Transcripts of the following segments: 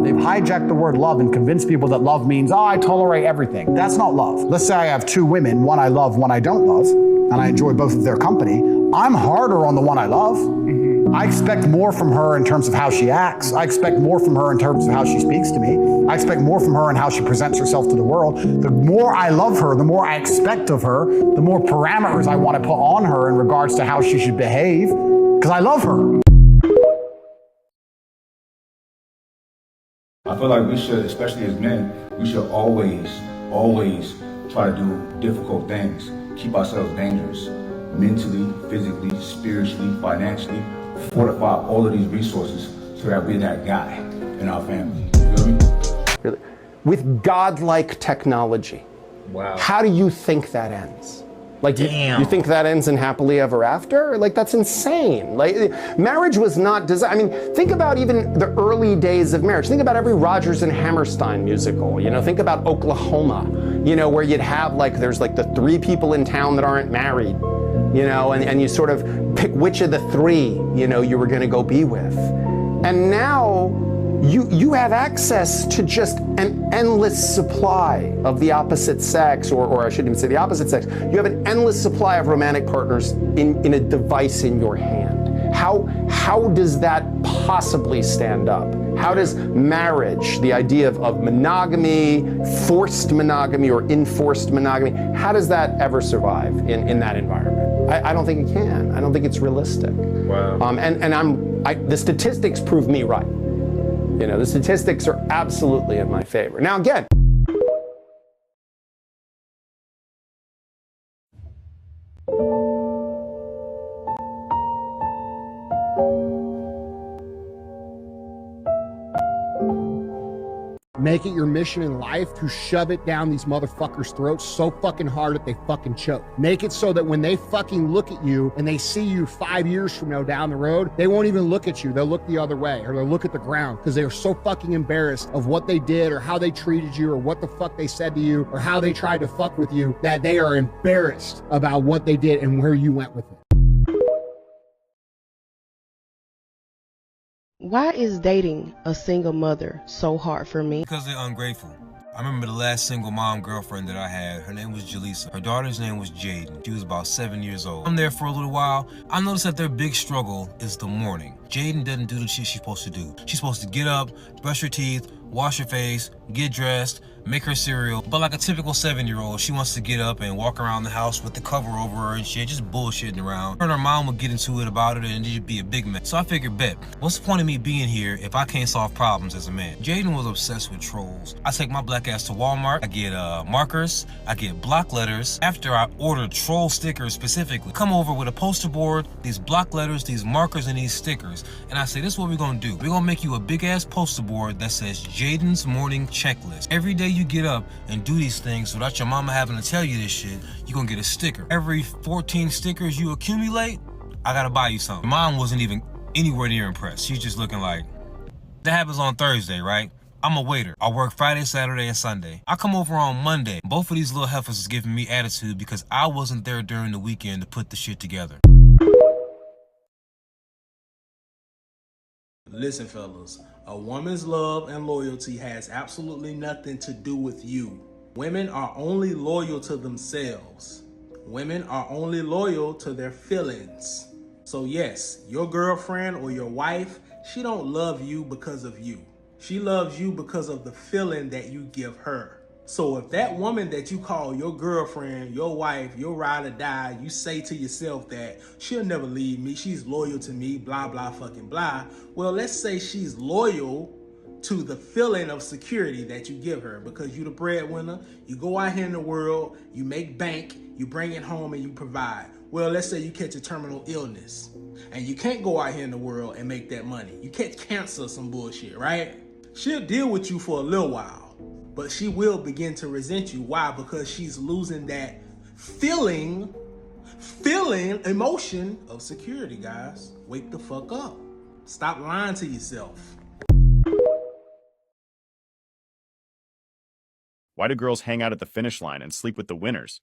They've hijacked the word love and convinced people that love means, oh, I tolerate everything. That's not love. Let's say I have two women, one I love, one I don't love, and I enjoy both of their company. I'm harder on the one I love. I expect more from her in terms of how she acts. I expect more from her in terms of how she speaks to me. I expect more from her in how she presents herself to the world. The more I love her, the more I expect of her, the more parameters I want to put on her in regards to how she should behave, because I love her. I feel like we should, especially as men, we should always try to do difficult things, keep ourselves dangerous, mentally, physically, spiritually, financially, fortify all of these resources so that we're that guy in our family. You feel me? Really? With godlike technology. Wow. How do you think that ends? Like, Damn. you think that ends in happily ever after? Like, that's insane. Like, marriage was not designed. I mean, think about even the early days of marriage. Think about every Rodgers and Hammerstein musical. You know, think about Oklahoma, you know, where you'd have like, there's like the three people in town that aren't married, you know, and you sort of pick which of the three, you know, you were going to go be with. And now you have access to just an endless supply of the opposite sex, or I shouldn't even say the opposite sex. You have an endless supply of romantic partners in a device in your hand. How does that possibly stand up? How does marriage, the idea of monogamy, forced monogamy or enforced monogamy, how does that ever survive in that environment? I don't think it can. I don't think it's realistic. Wow. The statistics prove me right. You know, the statistics are absolutely in my favor. Now, again, make it your mission in life to shove it down these motherfuckers' throats so fucking hard that they fucking choke. Make it so that when they fucking look at you and they see you 5 years from now down the road, they won't even look at you. They'll look the other way, or they'll look at the ground because they are so fucking embarrassed of what they did or how they treated you or what the fuck they said to you or how they tried to fuck with you, that they are embarrassed about what they did and where you went with it. Why is dating a single mother so hard for me? Because they're ungrateful. I remember the last single mom girlfriend that I had. Her name was Jaleesa. Her daughter's name was Jaden. She was about 7 years old. I'm there for a little while. I noticed that their big struggle is the morning. Jaden doesn't do the shit she's supposed to do. She's supposed to get up, brush her teeth, wash her face, get dressed, make her cereal. But like a typical 7-year-old, she wants to get up and walk around the house with the cover over her and shit, just bullshitting around. Her and her mom would get into it about it and it'd be a big mess. So I figured, bet, what's the point of me being here if I can't solve problems as a man? Jaden was obsessed with trolls. I take my black ass to Walmart, I get markers, I get block letters. After I order troll stickers specifically, come over with a poster board, these block letters, these markers, and these stickers. And I say, this is what we're gonna do. We're gonna make you a big ass poster board that says Jaden's morning checklist. Every day you get up and do these things without your mama having to tell you this shit, you're gonna get a sticker. Every 14 stickers you accumulate, I gotta buy you something. Mom wasn't even anywhere near impressed. She's just looking like, that happens on Thursday, right? I'm a waiter. I work Friday, Saturday, and Sunday. I come over on Monday. Both of these little heifers is giving me attitude because I wasn't there during the weekend to put the shit together. Listen, fellas, a woman's love and loyalty has absolutely nothing to do with you. Women are only loyal to themselves. Women are only loyal to their feelings. So yes, your girlfriend or your wife, she don't love you because of you. She loves you because of the feeling that you give her. So if that woman that you call your girlfriend, your wife, your ride or die, you say to yourself that she'll never leave me, she's loyal to me, blah, blah, fucking blah. Well, let's say she's loyal to the feeling of security that you give her because you're the breadwinner, you go out here in the world, you make bank, you bring it home and you provide. Well, let's say you catch a terminal illness and you can't go out here in the world and make that money. You catch cancer or some bullshit, right? She'll deal with you for a little while, but she will begin to resent you. Why? Because she's losing that feeling, emotion of security, guys. Wake the fuck up. Stop lying to yourself. Why do girls hang out at the finish line and sleep with the winners?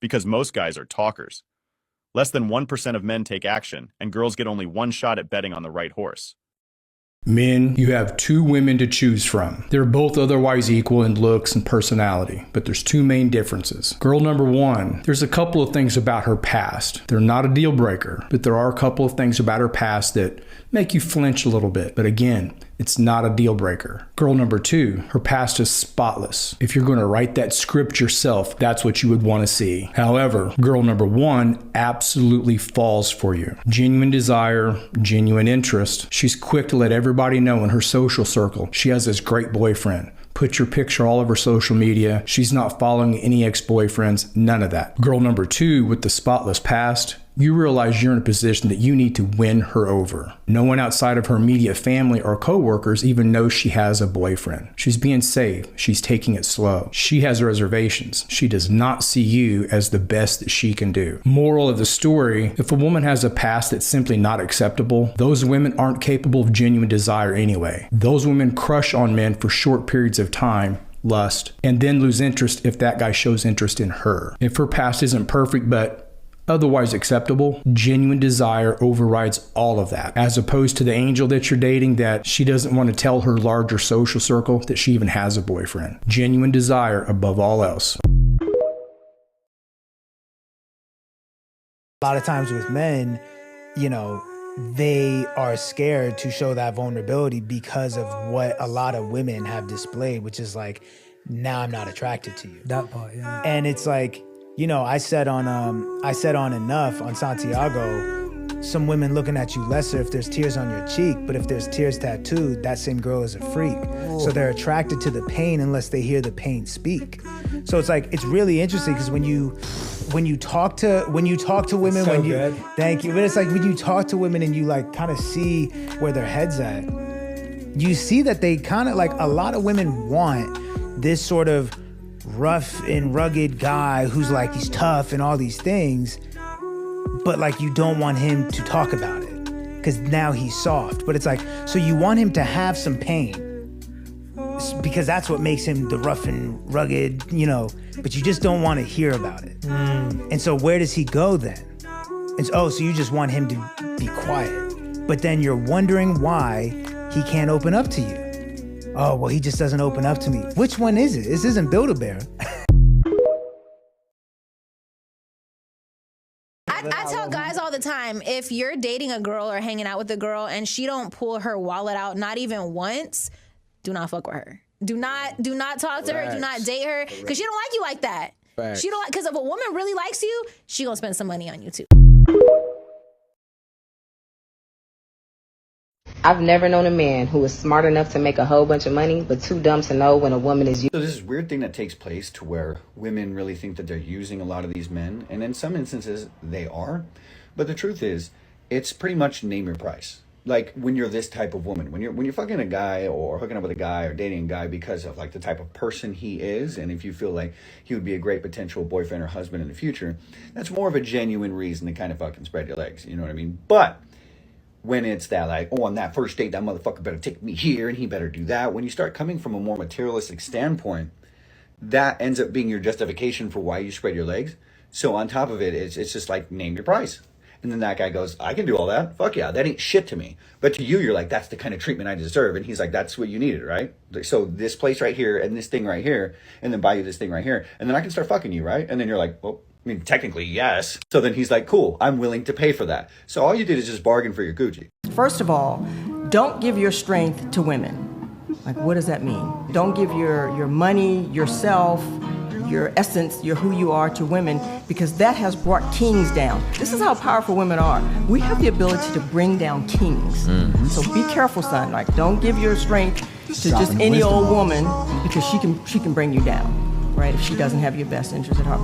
Because most guys are talkers. Less than 1% of men take action, and girls get only one shot at betting on the right horse. Men, you have two women to choose from. They're both otherwise equal in looks and personality, but there's two main differences. Girl number one, there's a couple of things about her past. They're not a deal breaker, but there are a couple of things about her past that make you flinch a little bit. But again, it's not a deal breaker. Girl number two, her past is spotless. If you're going to write that script yourself, that's what you would want to see. However, girl number one absolutely falls for you. Genuine desire, genuine interest. She's quick to let everybody know in her social circle she has this great boyfriend. Put your picture all over social media. She's not following any ex-boyfriends, none of that. Girl number two with the spotless past, you realize you're in a position that you need to win her over. No one outside of her immediate family or coworkers even knows she has a boyfriend. She's being safe. She's taking it slow. She has reservations. She does not see you as the best that she can do. Moral of the story, if a woman has a past that's simply not acceptable, those women aren't capable of genuine desire anyway. Those women crush on men for short periods of time, lust, and then lose interest if that guy shows interest in her. If her past isn't perfect but otherwise acceptable, genuine desire overrides all of that, as opposed to the angel that you're dating that she doesn't want to tell her larger social circle that she even has a boyfriend. Genuine desire above all else. A lot of times with men, you know, they are scared to show that vulnerability because of what a lot of women have displayed, which is like, now I'm not attracted to you. That part, yeah. And it's like, you know, I said on Enough on Santiago, some women looking at you lesser if there's tears on your cheek, but if there's tears tattooed, that same girl is a freak. So they're attracted to the pain unless they hear the pain speak. So it's like, it's really interesting because when you talk to women, So thank you, but it's like when you talk to women and you like kind of see where their head's at, you see that they kind of like, a lot of women want this sort of rough and rugged guy who's like, he's tough and all these things, but like you don't want him to talk about it because now he's soft. But it's like, so you want him to have some pain because that's what makes him the rough and rugged, you know, but you just don't want to hear about it. And so where does he go then? And so you just want him to be quiet, but then you're wondering why he can't open up to you. Oh, well, he just doesn't open up to me. Which one is it? This isn't Build-A-Bear. I tell guys all the time, if you're dating a girl or hanging out with a girl and she don't pull her wallet out, not even once, do not fuck with her. Do not talk to her. Do not date her because she don't like you like that. She don't like, because if a woman really likes you, she gonna spend some money on you too. I've never known a man who was smart enough to make a whole bunch of money, but too dumb to know when a woman is. So there's this weird thing that takes place to where women really think that they're using a lot of these men, and in some instances they are. But the truth is, it's pretty much name your price. Like when you're this type of woman, when you're fucking a guy or hooking up with a guy or dating a guy because of like the type of person he is, and if you feel like he would be a great potential boyfriend or husband in the future, that's more of a genuine reason to kind of fucking spread your legs. You know what I mean? But when it's that like, oh, on that first date, that motherfucker better take me here and he better do that. When you start coming from a more materialistic standpoint, that ends up being your justification for why you spread your legs. So on top of it, it's just like, name your price. And then that guy goes, I can do all that. Fuck yeah, that ain't shit to me. But to you, you're like, that's the kind of treatment I deserve. And he's like, that's what you needed, right? So this place right here and this thing right here, and then buy you this thing right here. And then I can start fucking you, right? And then you're like, well, I mean, technically, yes. So then he's like, cool, I'm willing to pay for that. So all you did is just bargain for your Gucci. First of all, don't give your strength to women. Like, what does that mean? Don't give your money, yourself, your essence, who you are to women, because that has brought kings down. This is how powerful women are. We have the ability to bring down kings. So be careful, son. Like, don't give your strength to just any old woman because she can bring you down, right? If she doesn't have your best interest at heart.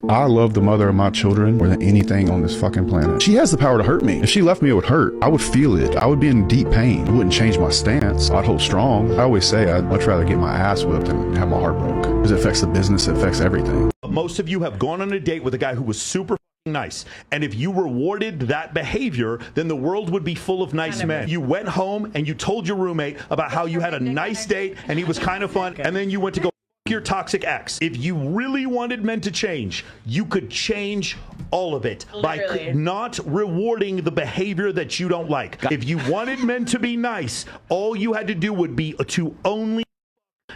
I love the mother of my children more than anything on this fucking planet. She has the power to hurt me. If she left me, it would hurt. I would feel it. I would be in deep pain. It wouldn't change my stance. I'd hold strong. I always say I'd much rather get my ass whipped than have my heart broke. Because it affects the business, it affects everything. Most of you have gone on a date with a guy who was super nice. And if you rewarded that behavior, then the world would be full of nice men. You went home and you told your roommate about how you had a nice date and he was kind of fun, and then you went to go your toxic ex. If you really wanted men to change, you could change All of it. By not rewarding the behavior that you don't like. If you wanted men to be nice, all you had to do would be to only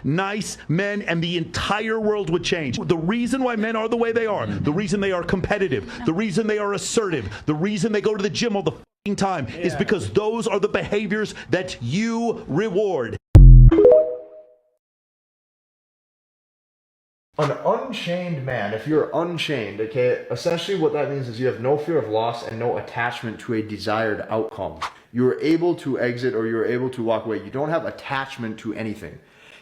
nice men, and the entire world would change. The reason why men are the way they are, the reason they are competitive, the reason they are assertive, the reason they go to the gym all the fucking time is because those are the behaviors that you reward. An unchained man, if you're unchained, okay, essentially what that means is you have no fear of loss and no attachment to a desired outcome. You're able to exit or you're able to walk away. You don't have attachment to anything.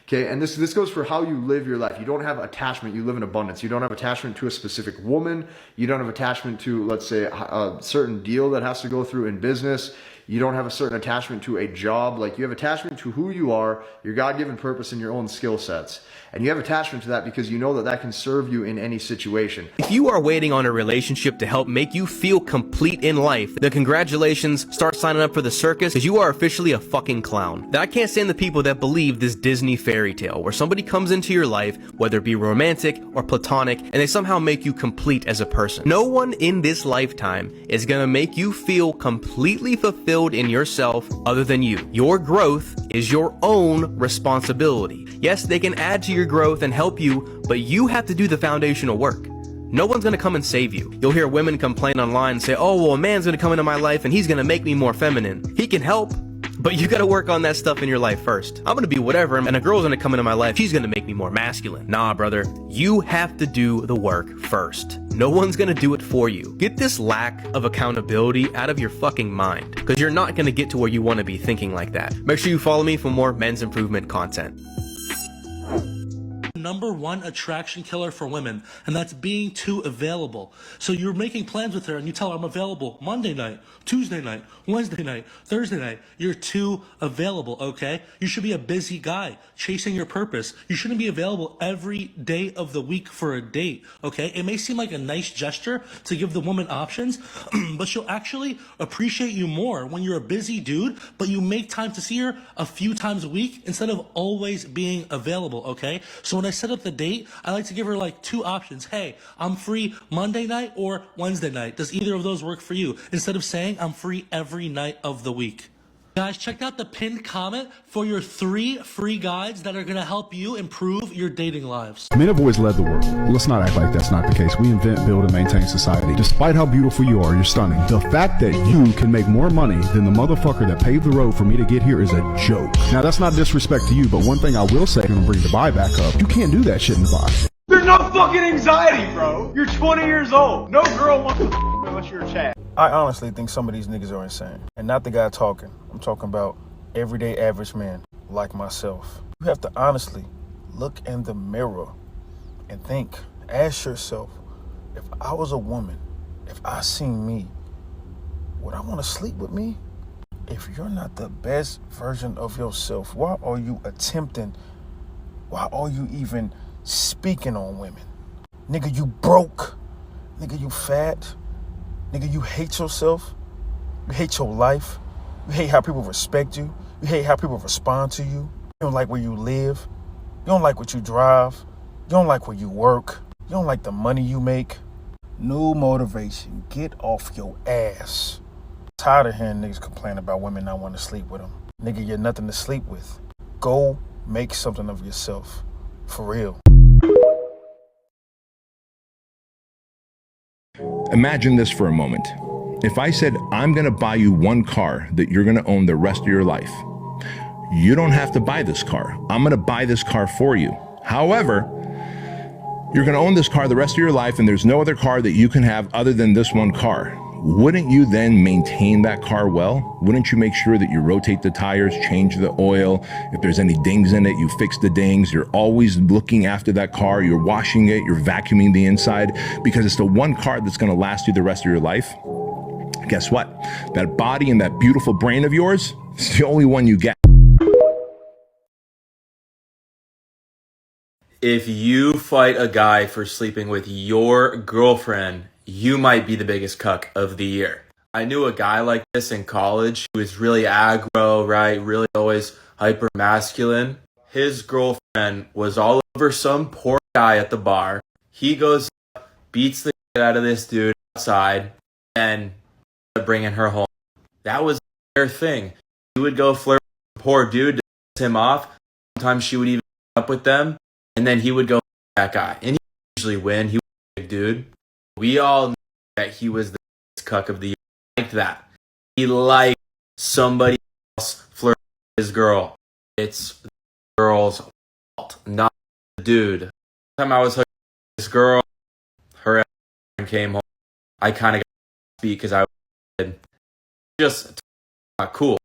Okay, and this goes for how you live your life. You don't have attachment, you live in abundance. You don't have attachment to a specific woman. You don't have attachment to, let's say, a certain deal that has to go through in business. You don't have a certain attachment to a job. Like, you have attachment to who you are, your God-given purpose, and your own skill sets. And you have attachment to that because you know that that can serve you in any situation. If you are waiting on a relationship to help make you feel complete in life, then congratulations, start signing up for the circus, because you are officially a fucking clown. I can't stand the people that believe this Disney fairy tale where somebody comes into your life, whether it be romantic or platonic, and they somehow make you complete as a person. No one in this lifetime is gonna make you feel completely fulfilled in yourself other than you. Your growth is your own responsibility. Yes, they can add to your growth and help you, but you have to do the foundational work. No one's gonna come and save you. You'll hear women complain online and say, oh, well, a man's gonna come into my life and he's gonna make me more feminine. He can help, but you gotta work on that stuff in your life first. I'm gonna be whatever, and a girl's gonna come into my life, she's gonna make me more masculine. Nah, brother, you have to do the work first. No one's gonna do it for you. Get this lack of accountability out of your fucking mind, because you're not gonna get to where you wanna be thinking like that. Make sure you follow me for more men's improvement content. #1 attraction killer for women, and that's being too available. So you're making plans with her and you tell her, I'm available Monday night, Tuesday night, Wednesday night, Thursday night. You're too available, okay? You should be a busy guy chasing your purpose. You shouldn't be available every day of the week for a date, okay? It may seem like a nice gesture to give the woman options, but she'll actually appreciate you more when you're a busy dude, but you make time to see her a few times a week instead of always being available, okay? So when I set up the date, I like to give her like 2 options. Hey, I'm free Monday night or Wednesday night. Does either of those work for you? Instead of saying I'm free every night of the week. Guys, check out the pinned comment for your 3 free guides that are going to help you improve your dating lives. Men have always led the world. Let's not act like that's not the case. We invent, build, and maintain society. Despite how beautiful you are, you're stunning. The fact that you can make more money than the motherfucker that paved the road for me to get here is a joke. Now, that's not disrespect to you, but one thing I will say, I'm gonna bring the buy back up. You can't do that shit in the buy. There's no fucking anxiety, bro. You're 20 years old. No girl wants to unless you're a Chad. I honestly think some of these niggas are insane. And not the guy talking. I'm talking about everyday average men like myself. You have to honestly look in the mirror and think, ask yourself, if I was a woman, if I seen me, would I want to sleep with me? If you're not the best version of yourself, why are you attempting? Why are you even speaking on women? Nigga, you broke. Nigga, you fat. Nigga, you hate yourself. You hate your life. You hate how people respect you. You hate how people respond to you. You don't like where you live. You don't like what you drive. You don't like where you work. You don't like the money you make. No motivation. Get off your ass. Tired of hearing niggas complain about women not wanting to sleep with them. Nigga, you're nothing to sleep with. Go make something of yourself. For real. Imagine this for a moment. If I said, I'm gonna buy you one car that you're gonna own the rest of your life, you don't have to buy this car. I'm gonna buy this car for you. However, you're gonna own this car the rest of your life and there's no other car that you can have other than this one car. Wouldn't you then maintain that car well? Wouldn't you make sure that you rotate the tires, change the oil? If there's any dings in it, you fix the dings. You're always looking after that car. You're washing it, you're vacuuming the inside, because it's the one car that's gonna last you the rest of your life. Guess what? That body and that beautiful brain of yours, it's the only one you get. If you fight a guy for sleeping with your girlfriend, you might be the biggest cuck of the year. I knew a guy like this in college who was really aggro, right? Really always hyper masculine. His girlfriend was all over some poor guy at the bar. He goes up, beats the shit out of this dude, outside and bringing her home. That was their thing. She would go flirt with the poor dude to piss him off. Sometimes she would even up with them, and then he would go that guy, and he would usually win. He was a big dude. We all knew that he was the cuck of the year. He liked that. He liked somebody else flirting with his girl. It's the girl's fault, not the dude. The time I was hooking with this girl, her ex came home. I kind of got to speak because I was just not cool.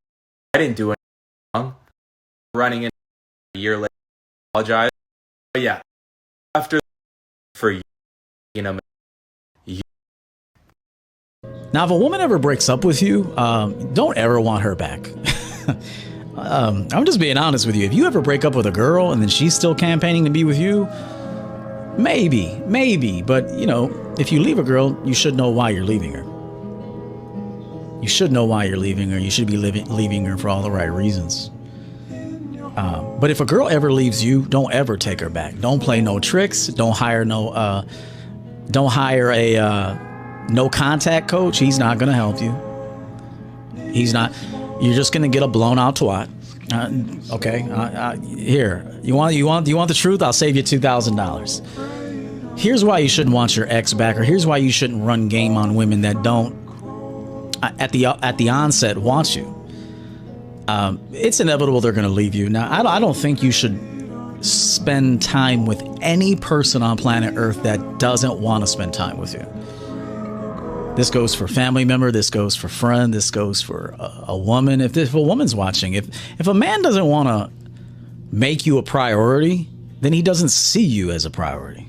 I didn't do anything wrong. Running in a year later, apologize. But yeah, after for you know. Now, if a woman ever breaks up with you, don't ever want her back. I'm just being honest with you. If you ever break up with a girl and then she's still campaigning to be with you, maybe. But, you know, if you leave a girl, you should know why you're leaving her. You should know why you're leaving her. You should be leaving her for all the right reasons. But if a girl ever leaves you, don't ever take her back. Don't play no tricks. Don't hire a no contact coach. He's not gonna help you. He's not. You're just gonna get a blown out twat. Okay. Here. You want the truth? I'll save you $2,000. Here's why you shouldn't want your ex back, or here's why you shouldn't run game on women that don't at the onset want you. It's inevitable they're gonna leave you. Now, I don't think you should spend time with any person on planet Earth that doesn't want to spend time with you. This goes for family member. This goes for friend. This goes for a woman. If a woman's watching, if a man doesn't want to make you a priority, then he doesn't see you as a priority.